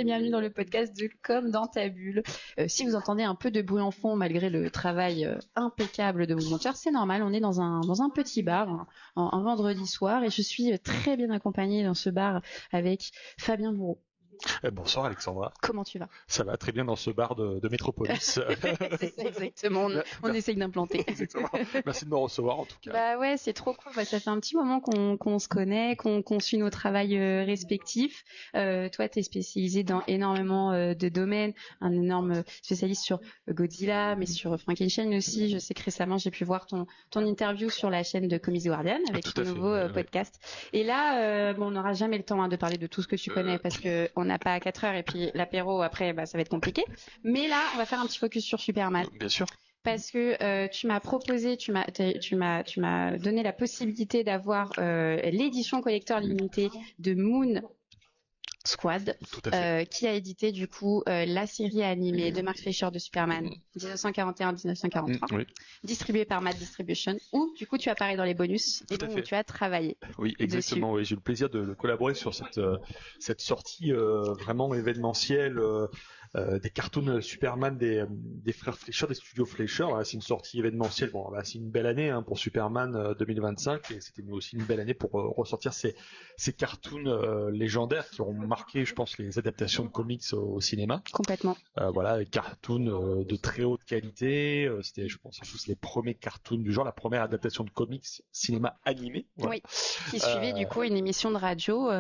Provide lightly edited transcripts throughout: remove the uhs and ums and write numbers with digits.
et bienvenue dans le podcast de Comme dans ta bulle. Si vous entendez un peu de bruit en fond malgré le travail impeccable de mon monteur, c'est normal, on est dans un petit bar un vendredi soir et je suis très bien accompagnée dans ce bar avec Fabien Bourreau. Bonsoir Alexandra. Comment tu vas? Ça va très bien dans ce bar de Métropolis. C'est ça, exactement, on essaye d'implanter. Exactement. Merci de me recevoir en tout cas. Bah ouais, c'est trop cool. Ça fait un petit moment qu'on se connaît, qu'on suit nos travails respectifs. Toi, t'es spécialisé dans énormément de domaines, un énorme spécialiste sur Godzilla, mais sur Frankenstein aussi. Je sais que récemment, j'ai pu voir ton interview sur la chaîne de Comics Guardian avec ton nouveau podcast. Et là, on n'aura jamais le temps de parler de tout ce que tu connais parce que on n'a pas 4 heures et puis l'apéro après, ça va être compliqué. Mais là, on va faire un petit focus sur Superman. Bien sûr. Parce que tu m'as proposé, tu m'as donné la possibilité d'avoir l'édition collector limitée de Moon Squad, qui a édité du coup la série animée de Mark Fleischer de Superman 1941-1943, distribuée par Mad Distribution, où du coup tu apparais dans les bonus et donc tu as travaillé. Oui, exactement. Oui, j'ai eu le plaisir de collaborer sur cette sortie vraiment événementielle. Des cartoons Superman des frères Fleischer, des studios Fleischer. C'est une sortie événementielle. Bon, c'est une belle année pour Superman 2025 et c'était aussi une belle année pour ressortir ces cartoons légendaires qui ont marqué, je pense, les adaptations de comics au cinéma. Complètement. Voilà, des cartoons de très haute qualité. C'était, je pense, tous les premiers cartoons du genre, la première adaptation de comics cinéma animé. Voilà. Oui, qui suivait du coup une émission de radio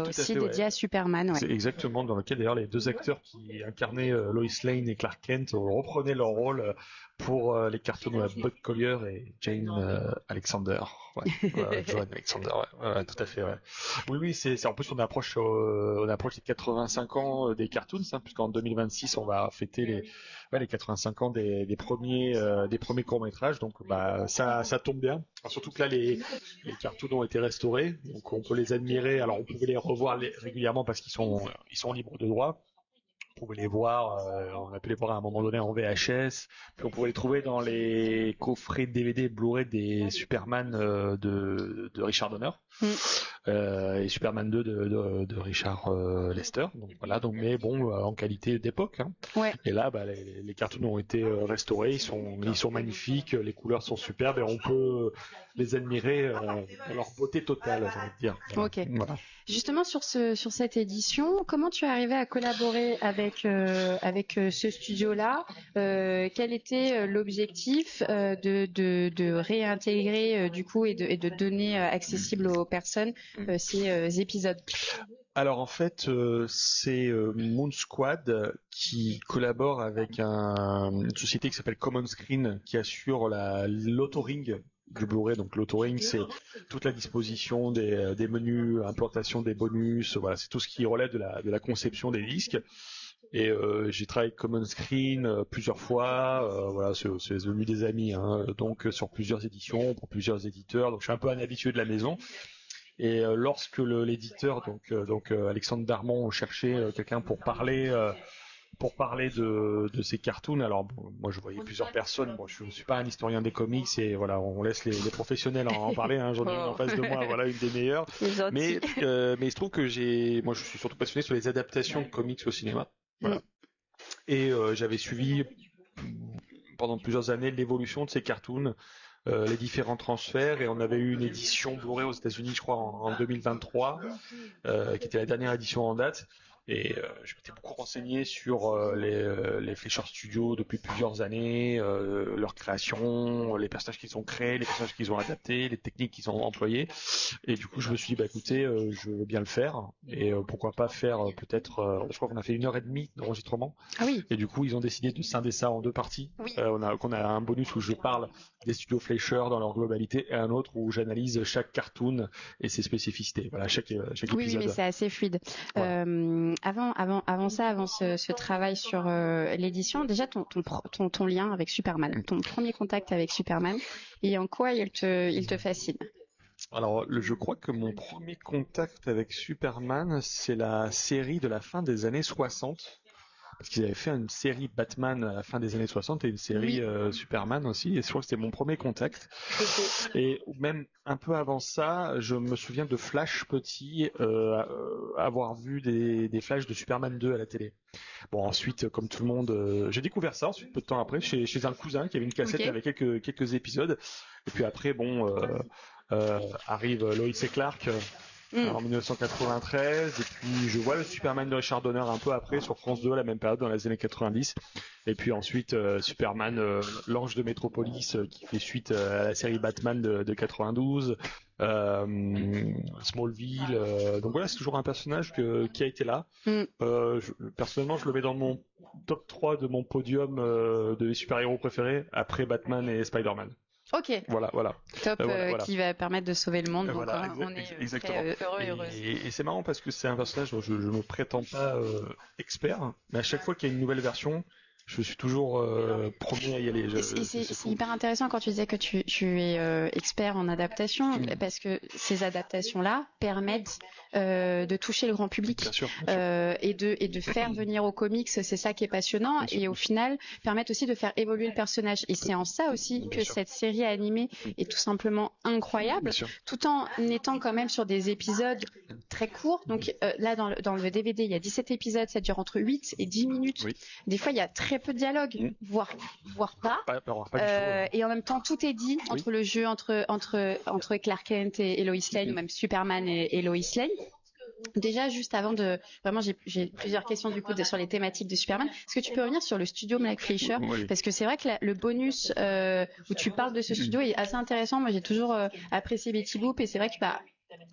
aussi dédiée à Superman. Ouais. C'est exactement, dans lequel d'ailleurs les deux acteurs qui incarnaient Lois Lane et Clark Kent reprenaient leur rôle pour les cartoons Buck Collier et Jane Alexander. Joan Alexander, tout à fait. Ouais. Oui, c'est en plus on approche les 85 ans des cartoons, puisqu'en 2026 on va fêter les 85 ans des premiers courts-métrages, donc ça tombe bien. Alors, surtout que là les cartoons ont été restaurés, donc on peut les admirer. Alors on pouvait les revoir régulièrement parce qu'ils sont libres de droit. On pouvait les voir, on a pu les voir à un moment donné en VHS, puis on pouvait les trouver dans les coffrets DVD Blu-ray des Superman de Richard Donner et Superman 2 de Richard Lester. Donc voilà, mais bon, en qualité d'époque. Ouais. Et là, les cartoons ont été restaurés, ils sont magnifiques, les couleurs sont superbes et on peut les admirer dans leur beauté totale, j'ai envie de dire. Ok. Voilà. Justement sur cette édition, comment tu es arrivé à collaborer avec ce studio-là? Quel était l'objectif de réintégrer du coup et de donner accessible aux personnes ces épisodes? Alors en fait, c'est Moon Squad qui collabore avec une société qui s'appelle Common Screen qui assure l'autoring du Blu-ray. Donc l'autoring, c'est toute la disposition des menus, implantation des bonus, voilà, c'est tout ce qui relève de la conception des disques. Et j'ai travaillé avec Common Screen plusieurs fois, voilà, c'est devenu des amis, donc sur plusieurs éditions, pour plusieurs éditeurs. Donc je suis un peu un habitué de la maison. Et lorsque l'éditeur, donc Alexandre Darmon, cherchait quelqu'un pour parler de ces cartoons, alors moi je voyais plusieurs personnes. Bon, je suis pas un historien des comics et voilà, on laisse les professionnels en parler. J'en ai une en face de moi, voilà, une des meilleures. Mais il se trouve que moi je suis surtout passionné sur les adaptations de comics au cinéma. Voilà. Et j'avais suivi pendant plusieurs années l'évolution de ces cartoons. Les différents transferts, et on avait eu une édition Blu-ray aux États-Unis, je crois, en 2023, qui était la dernière édition en date. Et je m'étais beaucoup renseigné sur les Fleischer Studios depuis plusieurs années, leur création, les personnages qu'ils ont créés, les personnages qu'ils ont adaptés, les techniques qu'ils ont employées. Et du coup, je me suis dit, écoutez, je veux bien le faire. Et pourquoi pas faire peut-être, je crois qu'on a fait 1h30 d'enregistrement. Ah oui. Et du coup, ils ont décidé de scinder ça en 2 parties. Oui. On a un bonus où je parle des studios Fleischer dans leur globalité et un autre où j'analyse chaque cartoon et ses spécificités. Voilà, chaque épisode. Oui, mais c'est assez fluide. Voilà. Avant ce travail sur l'édition, déjà ton lien avec Superman, ton premier contact avec Superman, et en quoi il te fascine? Alors, je crois que mon premier contact avec Superman, c'est la série de la fin des années 60. parce qu'ils avaient fait une série Batman à la fin des années 60 et une série Superman aussi, et je crois que c'était mon premier contact. Et même un peu avant ça, je me souviens de Flash petit, avoir vu des flashs de Superman 2 à la télé. Bon, ensuite, comme tout le monde, j'ai découvert ça ensuite peu de temps après chez un cousin qui avait une cassette avec quelques épisodes. Et puis après, bon, arrive Lois et Clark en 1993. Et puis je vois le Superman de Richard Donner un peu après sur France 2 à la même période dans les années 90. Et puis ensuite Superman, l'ange de Métropolis, qui fait suite à la série Batman de 92. Smallville, donc voilà, c'est toujours un personnage qui a été là. Personnellement, je le mets dans mon top 3 de mon podium de mes super-héros préférés après Batman et Spider-Man. Ok. Voilà. Top, voilà. Qui va permettre de sauver le monde. Donc, voilà, on est exactement. très heureux et heureuse. Et c'est marrant parce que c'est un personnage dont je me prétends pas expert, mais à chaque fois qu'il y a une nouvelle version, je suis toujours premier à y aller. C'est hyper intéressant quand tu disais que tu es expert en adaptation, parce que ces adaptations-là permettent de toucher le grand public. Bien sûr. Et de faire venir aux comics, c'est ça qui est passionnant, et au final permettent aussi de faire évoluer le personnage. Et c'est en ça aussi que cette série animée est tout simplement incroyable, tout en étant quand même sur des épisodes très courts. Donc là dans le DVD, il y a 17 épisodes, ça dure entre 8 et 10 minutes. Des fois il y a très peu de dialogue, voire pas. Et en même temps tout est dit entre le jeu entre Clark Kent et Lois Lane, ou même Superman et Lois Lane. Déjà, juste avant de... Vraiment, j'ai plusieurs questions du coup sur les thématiques de Superman. Est-ce que tu peux revenir sur le studio Mike Fleischer ? Parce que c'est vrai que le bonus où tu parles de ce studio est assez intéressant. Moi, j'ai toujours apprécié Betty Boop, et c'est vrai que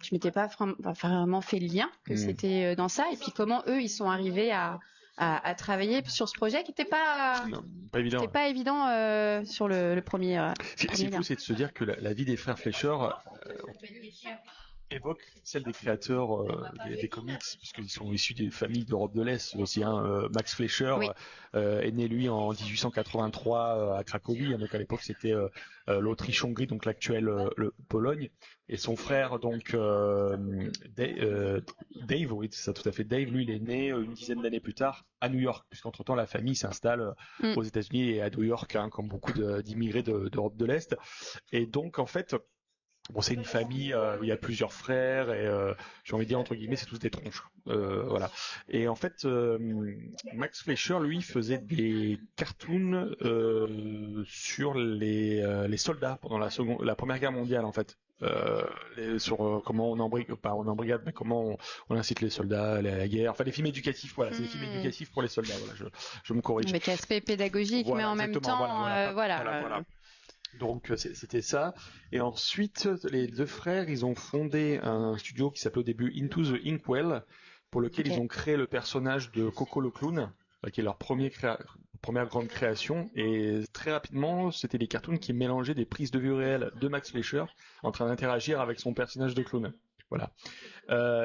je m'étais pas vraiment fait le lien que c'était dans ça. Et puis comment eux, ils sont arrivés à travailler sur ce projet qui n'était pas évident. C'était pas évident sur le premier. Ce qui est fou, c'est de se dire que la vie des frères Fleischer évoque celle des créateurs des comics, puisqu'ils sont issus des familles d'Europe de l'Est aussi. Max Fleischer est né lui en 1883 à Cracovie, donc à l'époque c'était l'Autriche-Hongrie, donc l'actuelle Pologne, et son frère donc Dave, oui c'est ça tout à fait, Dave, lui il est né une dizaine d'années plus tard à New York, puisqu'entre temps la famille s'installe aux États-Unis et à New York, comme beaucoup d'immigrés d'Europe de l'Est, et donc en fait bon, c'est une famille où il y a plusieurs frères et j'ai envie de dire entre guillemets c'est tous des tronches, voilà. Et en fait, Max Fleischer lui faisait des cartoons sur les soldats pendant la Première Guerre mondiale en fait. Sur comment on embrigade, mais comment on incite les soldats à la guerre. Enfin, des films éducatifs, voilà, c'est des films éducatifs pour les soldats. Voilà, je me corrige. Avec aspect pédagogique, voilà, mais en même temps, voilà. Donc c'était ça. Et ensuite, les deux frères, ils ont fondé un studio qui s'appelait au début Into the Inkwell, pour lequel ils ont créé le personnage de Coco le clown, qui est leur première grande création. Et très rapidement, c'était des cartoons qui mélangeaient des prises de vue réelles de Max Fleischer en train d'interagir avec son personnage de clown. Voilà.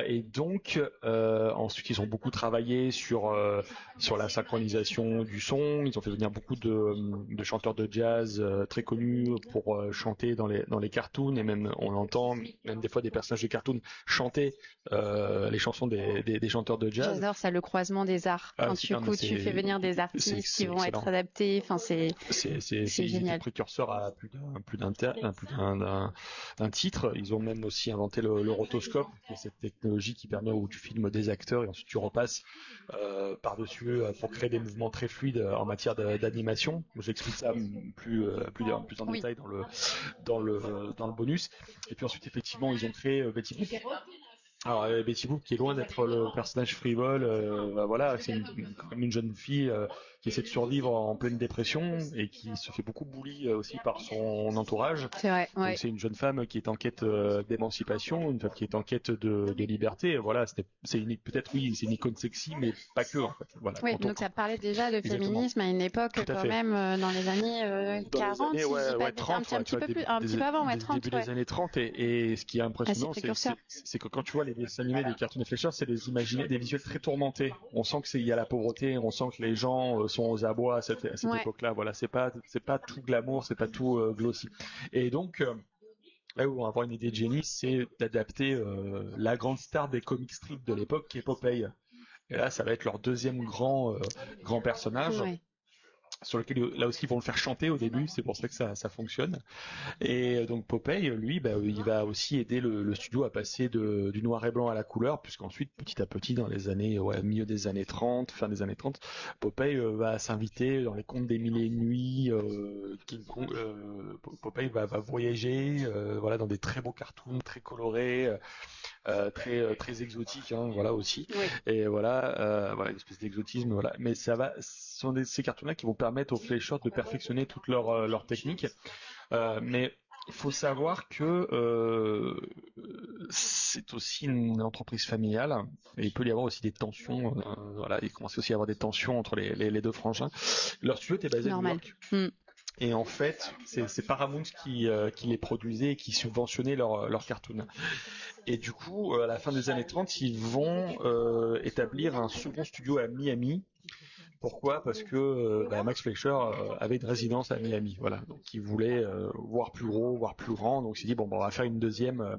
Et donc ensuite ils ont beaucoup travaillé sur la synchronisation du son. Ils ont fait venir beaucoup de chanteurs de jazz très connus pour chanter dans les cartoons, et même on entend même des fois des personnages de cartoons chanter les chansons des chanteurs de jazz. J'adore ça, le croisement des arts. Quand tu fais venir des artistes qui vont être adaptés, enfin c'est génial. Ils précurseurs à plus d'un titre. Ils ont même aussi inventé le rotoscope, qui est cette technologie qui permet où tu filmes des acteurs et ensuite tu repasses par-dessus pour créer des mouvements très fluides en matière d'animation. J'explique ça plus en détail dans le bonus. Et puis ensuite effectivement ils ont créé Betty Boop. Alors Betty Boop qui est loin d'être le personnage frivole, voilà, c'est comme une jeune fille qui essaie de survivre en pleine dépression et qui se fait beaucoup bully aussi par son entourage. C'est vrai, ouais. Donc c'est une jeune femme qui est en quête d'émancipation, une femme qui est en quête de liberté. Voilà, c'est une icône sexy, mais pas que en fait. Voilà. Oui, donc ça parlait déjà de féminisme à une époque quand même dans les années 40, les années, 30, un petit peu avant, 30. Début des années 30, et ce qui est impressionnant, c'est que quand tu vois les dessins animés des cartoons Fleischer, c'est des visuels très tourmentés. On sent qu'il y a la pauvreté, on sent que les gens sont aux abois à cette époque-là. Voilà, c'est pas tout glamour, c'est pas tout glossy. Et donc là où on va avoir une idée de génie, c'est d'adapter la grande star des comic strips de l'époque, qui est Popeye. Et là, ça va être leur deuxième grand personnage. Ouais. Sur lequel là aussi ils vont le faire chanter au début, c'est pour ça que ça fonctionne. Et donc Popeye, lui, il va aussi aider le studio à passer du noir et blanc à la couleur, puisqu'ensuite, petit à petit, dans les années, milieu des années 30, fin des années 30, Popeye va s'inviter dans les contes des mille et une nuits. Popeye va voyager, dans des très beaux cartoons, très colorés. Très exotique, hein, voilà aussi. Oui. Et une espèce d'exotisme, voilà. Mais ce sont ces cartoons-là qui vont permettre aux Fleischer de perfectionner toute leur technique. Mais il faut savoir que c'est aussi une entreprise familiale et il peut y avoir aussi des tensions. Il commence aussi à y avoir des tensions entre les deux frangins. Leur studio était basé à New York. Et en fait, c'est Paramount qui les produisait et qui subventionnait leurs cartoons. Et du coup, à la fin des années 30, ils vont établir un second studio à Miami. Pourquoi ? Parce que Max Fleischer avait une résidence à Miami. Voilà. Donc il voulait voir plus gros, voir plus grand. Donc il s'est dit on va faire une deuxième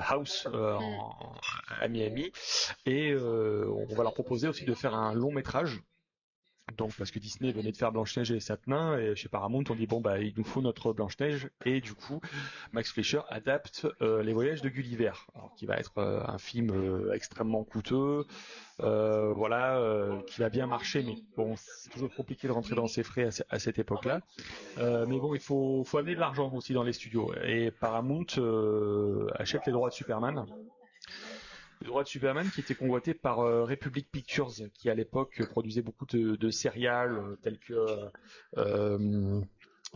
house à Miami. Et on va leur proposer aussi de faire un long métrage. Donc parce que Disney venait de faire Blanche-Neige et les Sept Nains et chez Paramount on dit il nous faut notre Blanche-Neige et du coup Max Fleischer adapte Les Voyages de Gulliver, alors qui va être un film extrêmement coûteux, qui va bien marcher, mais bon c'est toujours compliqué de rentrer dans ses frais à cette époque-là. Mais bon il faut amener de l'argent aussi dans les studios et Paramount achète les droits de Superman. Le droit de Superman qui était convoité par Republic Pictures, qui à l'époque produisait beaucoup de serials tels que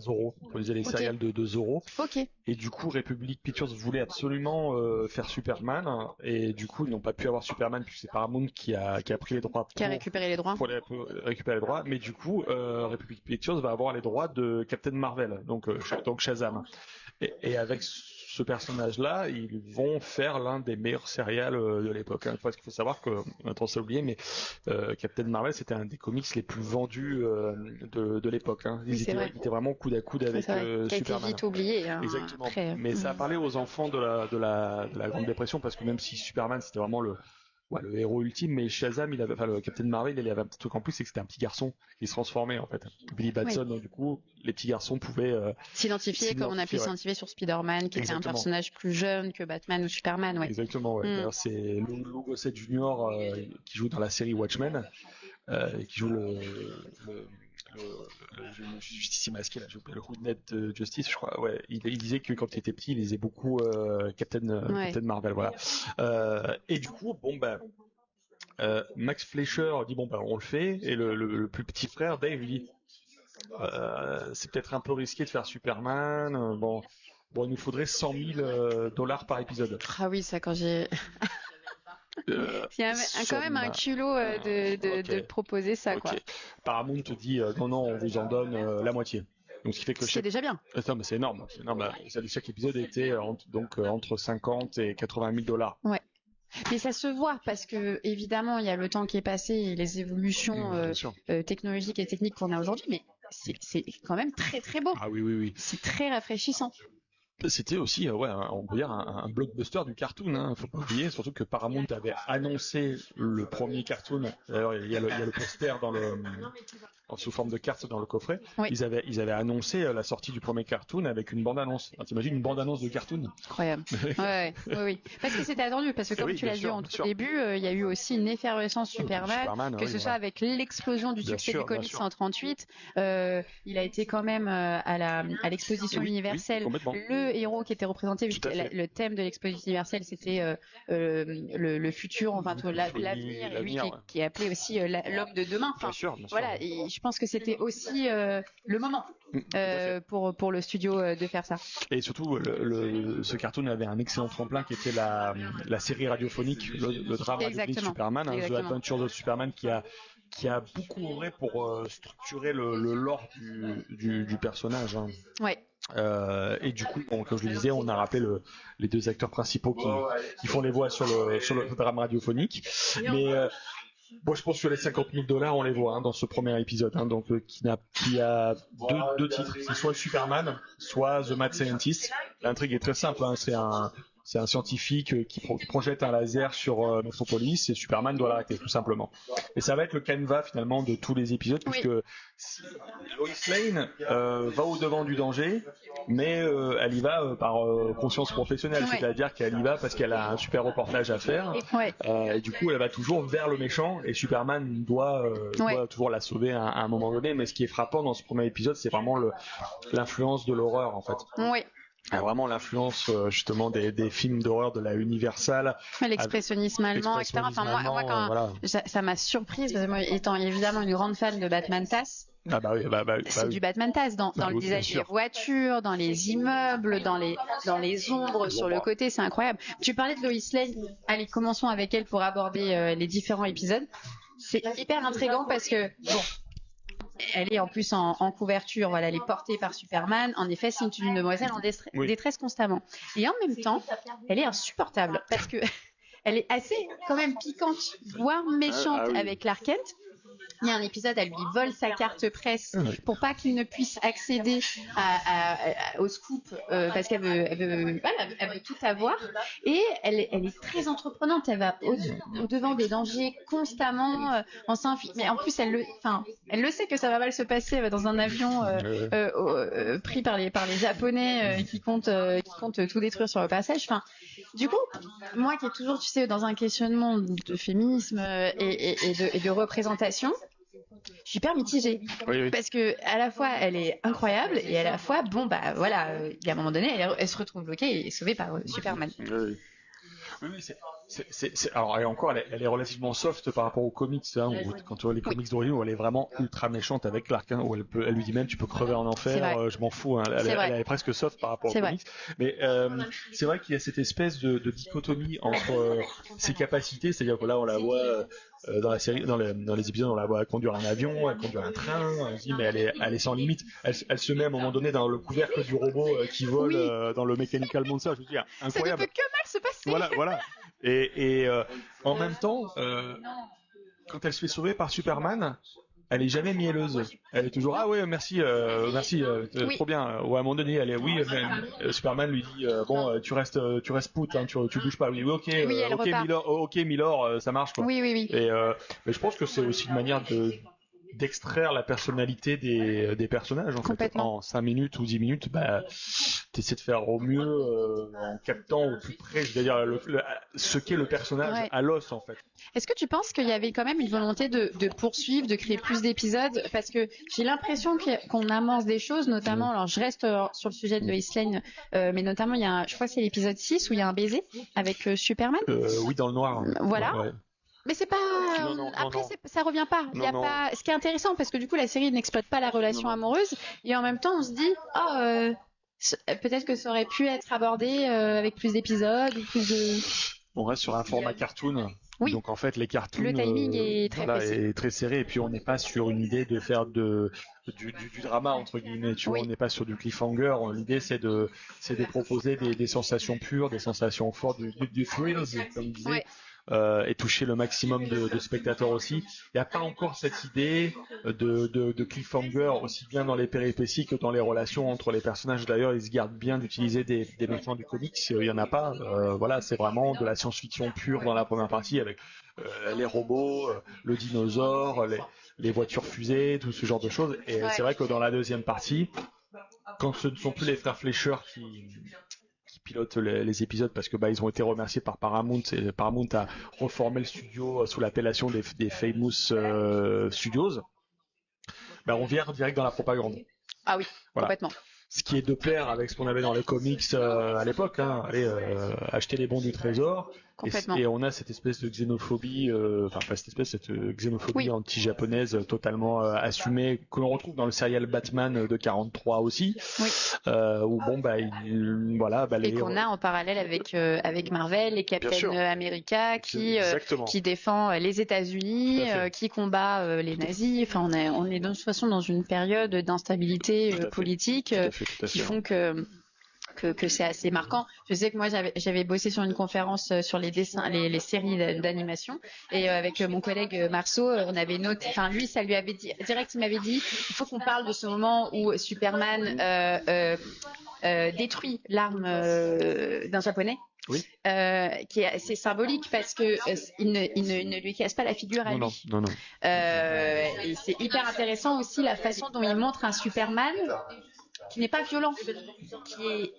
Zorro, produisait les serials de Zorro. Okay. Et du coup, Republic Pictures voulait absolument faire Superman, et du coup, ils n'ont pas pu avoir Superman puisque c'est Paramount qui a pris les droits. Qui a récupéré les droits. Pour récupérer les droits, mais du coup, Republic Pictures va avoir les droits de Captain Marvel, donc Shazam. Et avec ce personnage-là, ils vont faire l'un des meilleurs serials de l'époque. Parce qu'il faut savoir qu'on a tendance à oublier, mais Captain Marvel, c'était un des comics les plus vendus de l'époque. Il était vraiment coude à coude avec Superman. Qui a été vite oublié. Exactement. Après, mais ça a parlé aux enfants de la Grande Dépression, parce que même si Superman, c'était vraiment le héros ultime, mais Shazam, le Captain Marvel, il avait un petit truc en plus, c'est que c'était un petit garçon qui se transformait en fait. Billy Batson, donc, du coup, les petits garçons pouvaient s'identifier comme on a pu s'identifier sur Spider-Man, qui était un personnage plus jeune que Batman ou Superman. Ouais. Exactement. Ouais. D'ailleurs, c'est Lou Gossett Jr. Qui joue dans la série Watchmen, qui joue le justicier masqué, là, j'ai oublié, le Hooded Justice, je crois. Ouais, il disait que quand il était petit, il lisait beaucoup Captain Marvel, voilà. Et du coup, Max Fleischer dit on le fait, et le plus petit frère Dave lui dit c'est peut-être un peu risqué de faire Superman. Bon, il nous faudrait $100,000 par épisode. Ah oui, ça quand j'ai. Il y a quand même un culot de proposer ça, quoi. Paramount te dit non, on vous en donne la moitié. Donc, ce qui fait que c'est déjà bien. Non, mais c'est énorme. Chaque épisode était entre 50 et $80,000. Ouais. Mais ça se voit parce que évidemment il y a le temps qui est passé et les évolutions technologiques et techniques qu'on a aujourd'hui, mais c'est quand même très très beau. Ah oui. C'est très rafraîchissant. C'était aussi, on peut dire un blockbuster du cartoon. Faut pas oublier, surtout que Paramount avait annoncé le premier cartoon. D'ailleurs, il y a le poster sous forme de carte dans le coffret. Oui. Ils avaient annoncé la sortie du premier cartoon avec une bande-annonce. T'imagines une bande-annonce de cartoon ? Incroyable. Oui. Parce que c'était attendu, parce que comme tu l'as dit en tout début, il y a eu aussi une effervescence Superman, que ce soit avec l'explosion du succès du comics en 38. Il a été quand même à l'exposition universelle le héros qui était représenté, vu que le thème de l'exposition universelle c'était le futur, enfin l'avenir, et lui qui est appelé aussi l'homme de demain. Enfin, bien sûr. Et je pense que c'était aussi le moment pour le studio de faire ça. Et surtout, ce cartoon avait un excellent tremplin qui était la série radiophonique, le drame radiophonique Superman, The Adventures of Superman, qui a beaucoup œuvré pour structurer le lore du personnage. Ouais. Et du coup, comme je le disais, on a rappelé les deux acteurs principaux qui font les voix sur le drame radiophonique. Mais je pense que les $50,000 on les voit dans ce premier épisode, donc qui a deux titres, c'est soit Superman, soit The Mad Scientist. L'intrigue est très simple, c'est un C'est un scientifique qui projette un laser sur Metropolis et Superman doit l'arrêter tout simplement. Et ça va être le canevas finalement de tous les épisodes puisque Lois Lane va au devant du danger, mais elle y va par conscience professionnelle, c'est-à-dire qu'elle y va parce qu'elle a un super reportage à faire. Et du coup, elle va toujours vers le méchant et Superman doit toujours la sauver à un moment donné. Mais ce qui est frappant dans ce premier épisode, c'est vraiment l'influence de l'horreur en fait. Oui. Vraiment l'influence justement des films d'horreur de la Universal, l'expressionnisme allemand, etc. Enfin moi quand ça m'a surprise parce que moi, étant évidemment une grande fan de Batman TAS. C'est du Batman TAS dans le design des voitures, dans les immeubles, dans les ombres sur le côté, c'est incroyable. Tu parlais de Lois Lane, allez commençons avec elle pour aborder les différents épisodes. C'est hyper intriguant parce que elle est en plus en couverture, voilà, elle est portée par Superman. En effet, c'est une demoiselle en détresse constamment. Et en même temps, elle est insupportable parce que elle est assez quand même piquante, voire méchante avec Clark Kent. Il y a un épisode, elle lui vole sa carte presse pour pas qu'il ne puisse accéder au scoop parce qu'elle veut tout avoir. Et elle est très entreprenante. Elle va au devant des dangers constamment mais en plus elle le sait que ça va mal se passer. Elle va dans un avion pris par les Japonais qui comptent tout détruire sur le passage. Enfin, du coup, moi qui est toujours, tu sais, dans un questionnement de féminisme et de représentation, je suis hyper mitigée parce que à la fois elle est incroyable et à la fois il y a un moment donné elle se retrouve bloquée et sauvée par Superman. Alors et encore elle est relativement soft par rapport aux comics quand tu vois les comics d'origine où elle est vraiment ultra méchante avec Clark où elle lui dit même tu peux crever en enfer, je m'en fous, elle est presque soft par rapport aux comics, mais c'est vrai qu'il y a cette espèce de dichotomie entre ses capacités, c'est-à-dire que là on la voit dans la série, dans les épisodes, on la voit conduire un avion, elle conduit un train, on se dit mais elle est sans limite, elle se met à un moment donné dans le couvercle du robot qui vole dans le Mechanical Monster, je veux dire, incroyable. Ça ne peut que mal se passer. Voilà. Et en même temps, quand elle se fait sauver par Superman, elle est jamais mielleuse. Elle est toujours merci, trop bien. Ou à un moment donné, elle est Superman lui dit tu restes pute, hein, tu bouges pas. Oui, ok Milord, ça marche quoi. Oui. Et mais je pense que c'est aussi une manière d'extraire la personnalité des personnages en fait. En 5 minutes ou 10 minutes, t'essaies de faire au mieux en captant au plus près, je veux dire ce qu'est le personnage à l'os en fait. Est-ce que tu penses qu'il y avait quand même une volonté de poursuivre, de créer plus d'épisodes, parce que j'ai l'impression qu'on amorce des choses, notamment, alors je reste sur le sujet de Lois Lane, mais notamment je crois que c'est l'épisode 6 où il y a un baiser avec Superman. Oui, dans le noir. Voilà. Ouais. Mais c'est pas. Après, ça revient pas. Pas. Ce qui est intéressant, parce que du coup, la série n'exploite pas la relation amoureuse, et en même temps, on se dit, peut-être que ça aurait pu être abordé avec plus d'épisodes, plus de. On reste sur un format cartoon. Oui. Donc en fait, les cartoons. Le timing est très serré, et puis on n'est pas sur une idée de faire du drama entre guillemets. Tu vois, on n'est pas sur du cliffhanger. L'idée, c'est de proposer des sensations pures, des sensations fortes, du thrills, comme je disais. Et toucher le maximum de spectateurs aussi. Il n'y a pas encore cette idée de cliffhanger aussi bien dans les péripéties que dans les relations entre les personnages. D'ailleurs, ils se gardent bien d'utiliser des méchants du comics. Il n'y en a pas. C'est vraiment de la science-fiction pure dans la première partie avec les robots, le dinosaure, les voitures fusées, tout ce genre de choses. Et c'est vrai que dans la deuxième partie, quand ce ne sont plus les frères Fleischer qui pilotent les épisodes parce que ils ont été remerciés par Paramount et Paramount a reformé le studio sous l'appellation des Famous Studios. On vient direct dans la propagande. Ah oui, complètement. Ce qui est de pair avec ce qu'on avait dans les comics à l'époque, acheter les bons du trésor. Et on a cette espèce de xénophobie, cette xénophobie anti-japonaise totalement assumée que l'on retrouve dans le serial Batman de 43 aussi. Oui. Où et qu'on a en parallèle avec Marvel et Captain America qui défend les États-Unis, qui combat les nazis. Enfin, on est de toute façon dans une période d'instabilité politique qui font que c'est assez marquant. Je sais que moi j'avais bossé sur une conférence sur les dessins, les séries d'animation, et avec mon collègue Marceau, on avait noté, enfin lui ça lui avait dit direct, il m'avait dit il faut qu'on parle de ce moment où Superman détruit l'arme d'un japonais Oui. Qui est assez symbolique parce que il ne lui casse pas la figure à lui. Non. Et c'est hyper intéressant aussi la façon dont il montre un Superman qui n'est pas violent, qui est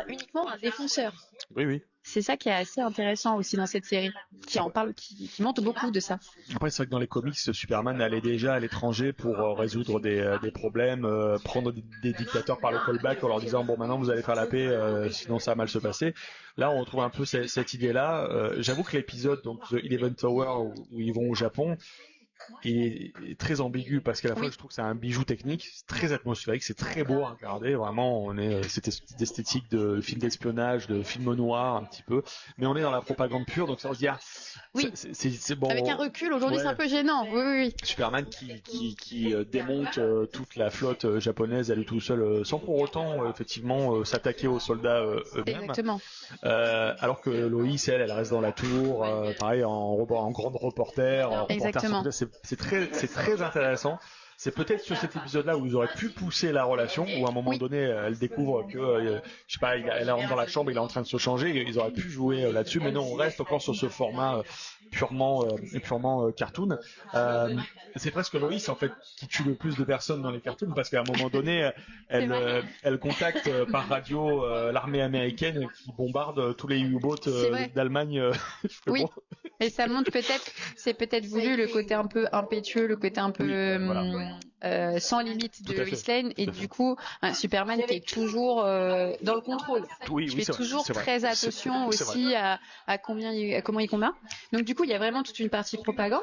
uniquement un défenseur. Oui. C'est ça qui est assez intéressant aussi dans cette série, qui en parle, qui montre beaucoup de ça. Après, c'est vrai que dans les comics, Superman allait déjà à l'étranger pour résoudre des problèmes, prendre des dictateurs par le callback en leur disant bon maintenant vous allez faire la paix, sinon ça va mal se passer. Là, on retrouve un peu cette idée-là. J'avoue que l'épisode donc The Eleven Tower où ils vont au Japon est très ambigu parce qu'à la fois je trouve que c'est un bijou technique, c'est très atmosphérique, c'est très beau à regarder, vraiment on est cette esthétique de film d'espionnage, de film noir un petit peu, mais on est dans la propagande pure, donc ça on se dit oui, c'est bon. Avec un recul aujourd'hui c'est un peu gênant. Oui. Superman qui démonte toute la flotte japonaise à lui tout seul sans pour autant effectivement s'attaquer aux soldats eux-mêmes. Exactement. Alors que Lois elle reste dans la tour, pareil en grande reporter. Exactement. C'est très intéressant. C'est peut-être sur cet épisode-là où ils auraient pu pousser la relation, où à un moment donné, elle découvre que, je sais pas, elle rentre dans la chambre, il est en train de se changer, ils auraient pu jouer là-dessus, mais non, on reste encore sur ce format purement cartoon. C'est presque Lois en fait qui tue le plus de personnes dans les cartoons parce qu'à un moment donné, elle contacte par radio l'armée américaine qui bombarde tous les U-boats d'Allemagne. Oui. Bon. Et ça montre c'est peut-être voulu le côté un peu impétueux, le côté un peu sans limite de Lois Lane, et du coup un Superman qui est toujours dans le contrôle. Qui fait toujours très attention aussi à comment il combat. Donc du coup il y a vraiment toute une partie propagande.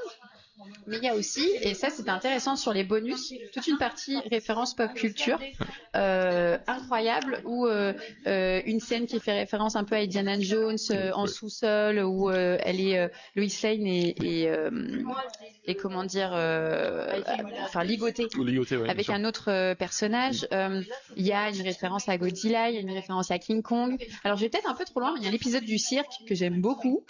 Mais il y a aussi, et ça c'est intéressant sur les bonus, toute une partie référence pop culture incroyable où une scène qui fait référence un peu à Indiana Jones en sous-sol où elle est Lois Lane et comment dire ligotée avec un autre personnage. Il y a une référence à Godzilla, il y a une référence à King Kong. Alors je vais peut-être un peu trop loin, mais il y a l'épisode du cirque que j'aime beaucoup.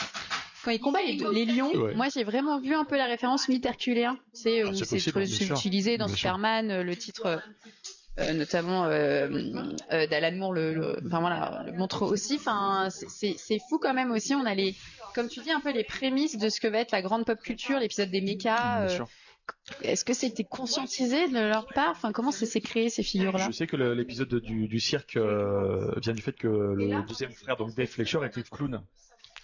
Quand il combat les lions, moi j'ai vraiment vu un peu la référence mythe herculéen, c'est utilisé dans Superman, le titre notamment d'Alan Moore le montre aussi. Enfin, c'est fou quand même aussi. On a comme tu dis, un peu les prémices de ce que va être la grande pop culture, l'épisode des mechas. Est-ce que c'était conscientisé de leur part? Enfin, comment ça s'est créé ces figures-là? Je sais que l'épisode du cirque vient du fait que le deuxième frère, donc Dave Fletcher, était clown.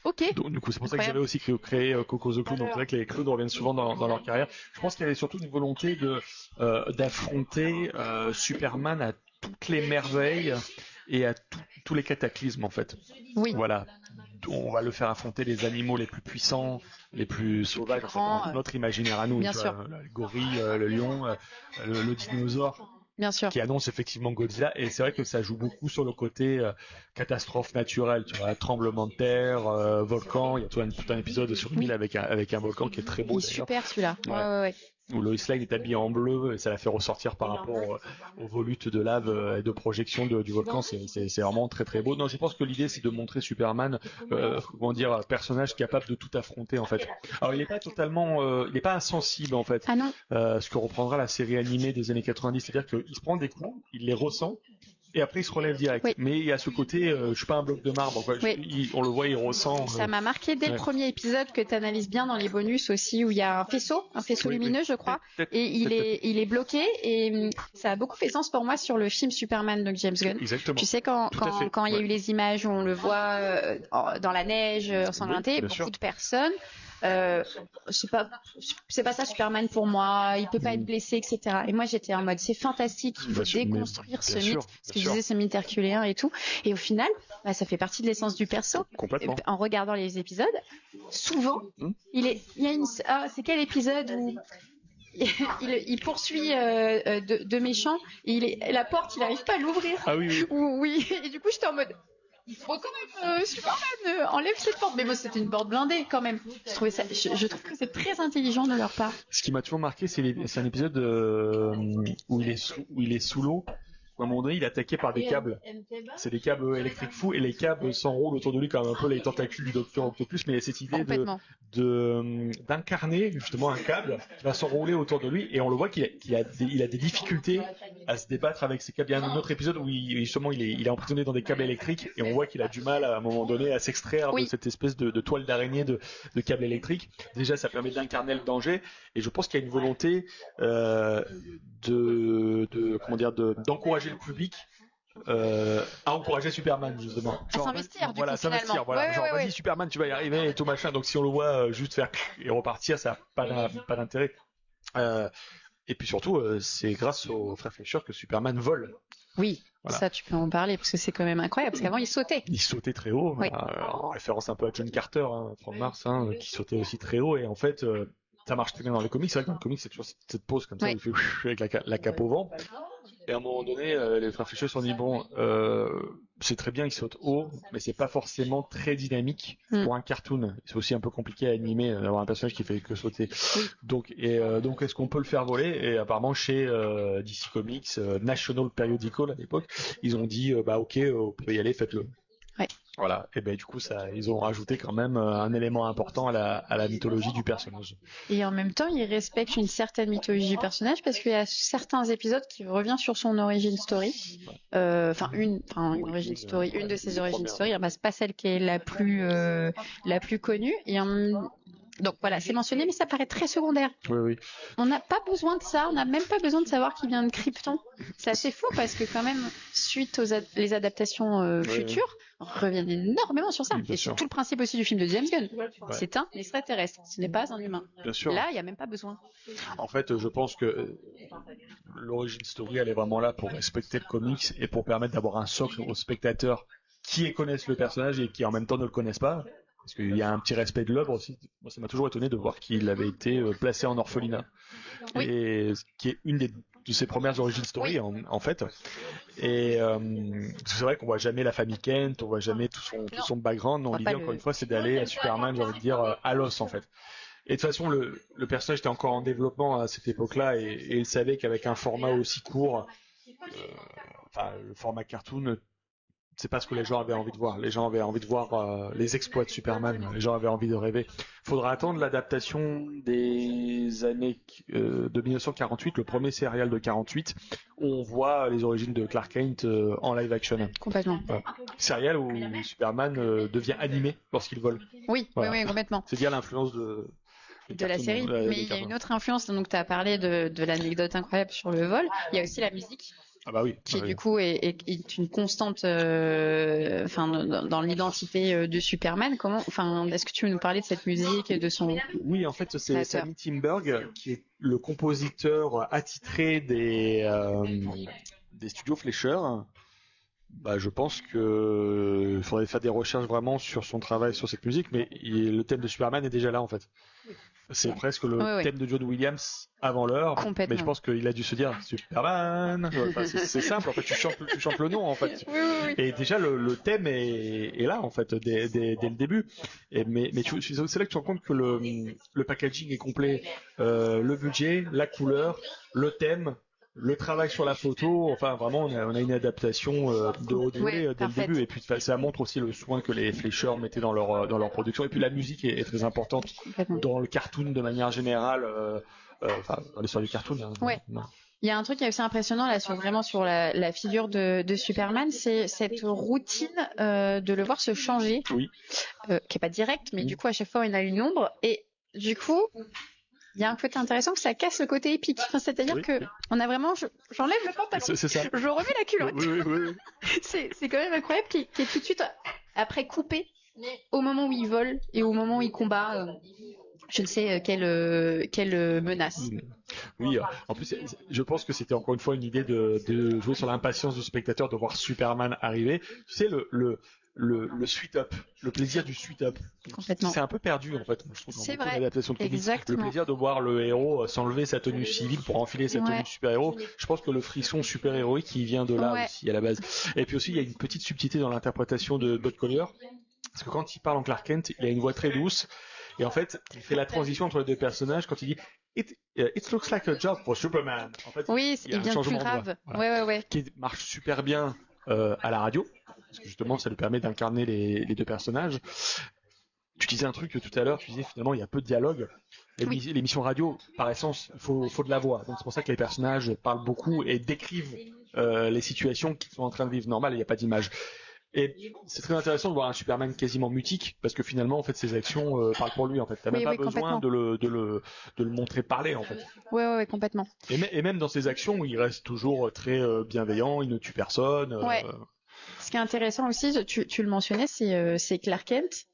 Ok. Donc, du coup, c'est pour ça que j'avais aussi créé Coco the Clown. Donc, c'est vrai que les clowns reviennent souvent dans leur carrière. Je pense qu'il y avait surtout une volonté d'affronter Superman à toutes les merveilles et à tous les cataclysmes, en fait. Oui. Voilà. On va le faire affronter les animaux les plus puissants, les plus sauvages, notre imaginaire à nous. Bien sûr. Le gorille, le lion, le dinosaure. Bien sûr. Qui annonce effectivement Godzilla, et c'est vrai que ça joue beaucoup sur le côté catastrophe naturelle, tu vois, tremblement de terre, volcan. Il y a tout un épisode sur une île avec un volcan qui est très beau. Il est super celui-là. Ouais. Où Lois Lane est habillée en bleu et ça la fait ressortir par rapport aux volutes de lave et de projection du volcan. C'est vraiment très très beau. Non, je pense que l'idée c'est de montrer Superman, personnage capable de tout affronter en fait. Alors il n'est pas totalement, il n'est pas insensible en fait. Ah non. Ce que reprendra la série animée des années 90, c'est-à-dire qu'il se prend des coups, il les ressent. Et après, il se relève direct. Oui. Mais il y a ce côté, je suis pas un bloc de marbre. Quoi. On le voit, il ressent. Ça m'a marqué dès le premier épisode que tu analyses bien dans les bonus aussi, où il y a un faisceau lumineux, je crois, et il est bloqué. Et ça a beaucoup fait sens pour moi sur le film Superman de James Gunn. Exactement. Tu sais quand il y a eu les images où on le voit dans la neige ensanglantée, beaucoup de personnes. C'est pas ça Superman pour moi, il peut pas être blessé, etc. Et moi j'étais en mode c'est fantastique, il faut déconstruire ce mythe, ce que je disais, ce mythe herculéen et tout. Et au final, ça fait partie de l'essence du perso. Complètement. En regardant les épisodes, souvent, c'est quel épisode où il poursuit deux méchants et la porte il arrive pas à l'ouvrir. Ah oui. Oui. Et du coup j'étais en mode bon, quand même, Superman, enlève cette porte. Mais bon, c'était une porte blindée quand même. Je trouve que c'est très intelligent de leur part. Ce qui m'a toujours marqué, c'est un épisode où il est sous l'eau À un moment donné, il est attaqué par des câbles. C'est des câbles électriques fous et les câbles s'enroulent autour de lui comme un peu les tentacules du Docteur Octopus, mais il y a cette idée d'incarner justement un câble qui va s'enrouler autour de lui et on le voit qu'il a des difficultés à se débattre avec ces câbles. Il y a un autre épisode où justement il est emprisonné dans des câbles électriques et on voit qu'il a du mal à un moment donné à s'extraire de cette espèce de toile d'araignée de câbles électriques. Déjà, ça permet d'incarner le danger et je pense qu'il y a une volonté d'encourager le public à encourager Superman justement. À s'investir du coup, s'investir, voilà. Vas-y Superman, tu vas y arriver et tout machin. Donc si on le voit juste faire et repartir, ça n'a pas d'intérêt. Et puis surtout, c'est grâce aux frères Fleischer que Superman vole. Oui, ça tu peux en parler parce que c'est quand même incroyable parce qu'avant il sautait. Il sautait très haut, en référence un peu à John Carter, Frank Mars, qui sautait aussi très haut et en fait ça marche très bien dans les comics. C'est vrai que dans les comics c'est toujours cette pose comme ça, il fait avec la cape au vent. Et à un moment donné, les frères Fleischer se sont dit c'est très bien, il saute haut, mais c'est pas forcément très dynamique pour un cartoon. C'est aussi un peu compliqué à animer d'avoir un personnage qui fait que sauter. Donc est-ce qu'on peut le faire voler? Et apparemment chez DC Comics, National Periodical à l'époque, ils ont dit ok, on peut y aller, faites-le. Ouais. Voilà, et du coup ils ont rajouté quand même un élément important à la mythologie du personnage. Et en même temps, ils respectent une certaine mythologie du personnage parce qu'il y a certains épisodes qui reviennent sur son origin story. Une origin story, une de ses origin story, c'est pas celle qui est la plus connue. Et donc voilà, c'est mentionné, mais ça paraît très secondaire. Oui. On n'a pas besoin de ça, on n'a même pas besoin de savoir qu'il vient de Krypton. C'est assez faux parce que quand même, suite les adaptations futures, on revient énormément sur ça. Et c'est tout le principe aussi du film de James Gunn. C'est un extraterrestre, ce n'est pas un humain. Bien sûr. Là, il n'y a même pas besoin. En fait, je pense que l'origin story, elle est vraiment là pour respecter le comics et pour permettre d'avoir un socle aux spectateurs qui connaissent le personnage et qui en même temps ne le connaissent pas. Parce qu'il y a un petit respect de l'œuvre aussi. Moi, ça m'a toujours étonné de voir qu'il avait été placé en orphelinat. Et qui est une de ses premières origin story en fait. Et c'est vrai qu'on voit jamais la famille Kent, on voit jamais tout son background. Non, l'idée encore une fois, c'est d'aller à Superman, j'ai envie de dire, à l'os en fait. Et de toute façon, le personnage était encore en développement à cette époque-là et il savait qu'avec un format aussi court, le format cartoon, c'est pas ce que les gens avaient envie de voir. Les gens avaient envie de voir les exploits de Superman. Les gens avaient envie de rêver. Faudra attendre l'adaptation des années de 1948, le premier serial de 48, où on voit les origines de Clark Kent en live action. Complètement. Serial où Superman devient animé lorsqu'il vole. Oui, complètement. C'est dire l'influence de la série. Mais il y a une autre influence. Donc tu as parlé de l'anecdote incroyable sur le vol. Il y a aussi la musique. Qui du coup est une constante dans l'identité de Superman. Est-ce que tu veux nous parler de cette musique et de son... Oui, en fait, c'est Sammy Timberg qui est le compositeur attitré des studios Fleischer. Je pense que faudrait faire des recherches vraiment sur son travail sur cette musique, mais le thème de Superman est déjà là en fait. C'est presque le thème de John Williams avant l'heure, mais je pense qu'il a dû se dire Superman. C'est simple en fait, tu chantes le nom en fait. Oui. Et déjà le thème est là en fait dès le début. Mais c'est là que tu te rends compte que le packaging est complet, le budget, la couleur, le thème. Le travail sur la photo, vraiment, on a une adaptation de haut degré dès le début. Et puis, ça montre aussi le soin que les Fleischer mettaient dans leur production. Et puis, la musique est très importante dans le cartoon de manière générale, dans l'histoire du cartoon. Il y a un truc qui est aussi impressionnant là sur la figure de Superman, c'est cette routine de le voir se changer, qui est pas directe, mais du coup, à chaque fois, il a une ombre. Et du coup... Il y a un côté intéressant que ça casse le côté épique. C'est-à-dire que on a vraiment, j'enlève le pantalon, c'est ça. Je remets la culotte. Oui. C'est quand même incroyable qu'il est tout de suite après coupé au moment où il vole et au moment où il combat. Je ne sais quelle menace. Oui, en plus, je pense que c'était encore une fois une idée de jouer sur l'impatience du spectateur de voir Superman arriver. Tu sais, le sweet up, le plaisir du sweet up. Complètement. C'est un peu perdu en fait, je trouve. C'est vrai. L'adaptation de comics. Exactement. Le plaisir de voir le héros s'enlever sa tenue civile pour enfiler sa tenue de super-héros. Je pense que le frisson super-héroïque il vient de là aussi à la base. Et puis aussi il y a une petite subtilité dans l'interprétation de Bud Collyer, parce que quand il parle en Clark Kent, il a une voix très douce. Et en fait, il fait la transition entre les deux personnages quand il dit It looks like a job for Superman. En fait, Oui, il vient de plus grave. Voilà, ouais. Qui marche super bien à la radio, parce que justement, ça lui permet d'incarner les deux personnages. Tu disais un truc tout à l'heure, tu disais finalement il y a peu de dialogue. L'émission radio, par essence, il faut de la voix. Donc c'est pour ça que les personnages parlent beaucoup et décrivent les situations qu'ils sont en train de vivre. Normal, il n'y a pas d'image. Et c'est très intéressant de voir un Superman quasiment mutique, parce que finalement, en fait, ses actions parlent pour lui. En fait, t'as même pas besoin de le montrer parler, en fait. Ouais, complètement. Et même dans ses actions, il reste toujours très bienveillant. Il ne tue personne. Ouais. Ce qui est intéressant aussi, tu le mentionnais, c'est Clark Kent,